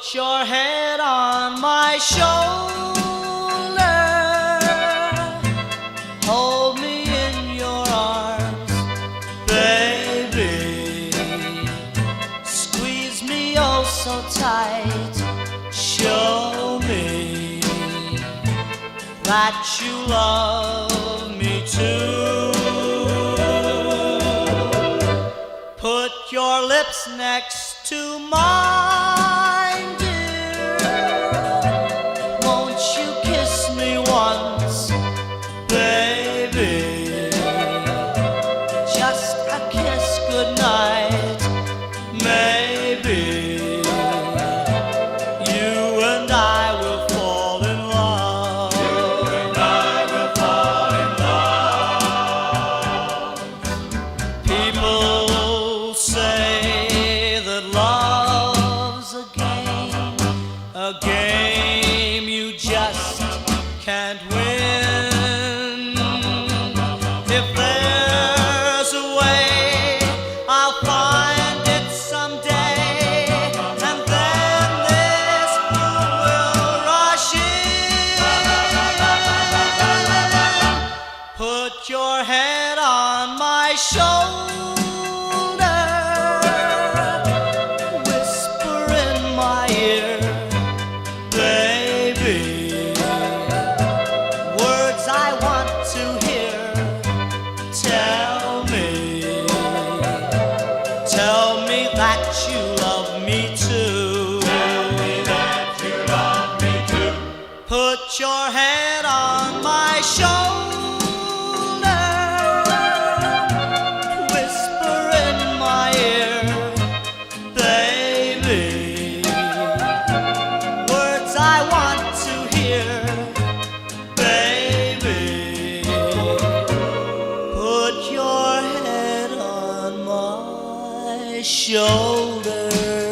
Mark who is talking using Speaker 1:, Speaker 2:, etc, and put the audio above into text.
Speaker 1: Put your head on my shoulder, hold me in your arms, baby. Squeeze me oh so tight, show me that you love me too. Put your lips next to mine, dear. Won't you kiss me once, baby? Just a kiss goodnight, maybe. You and I will fall in love. You and I will fall in love. People say that love's a game you just can't win. If there's a way, I'll find it someday, and then this fool will rush in. Put your head on my shoulder, I want to hear. Tell me that you love me too. Tell me that you love me too. Put your head on my shoulder, whisper in my ear, baby. Words I want to hear. Put your head on my shoulder.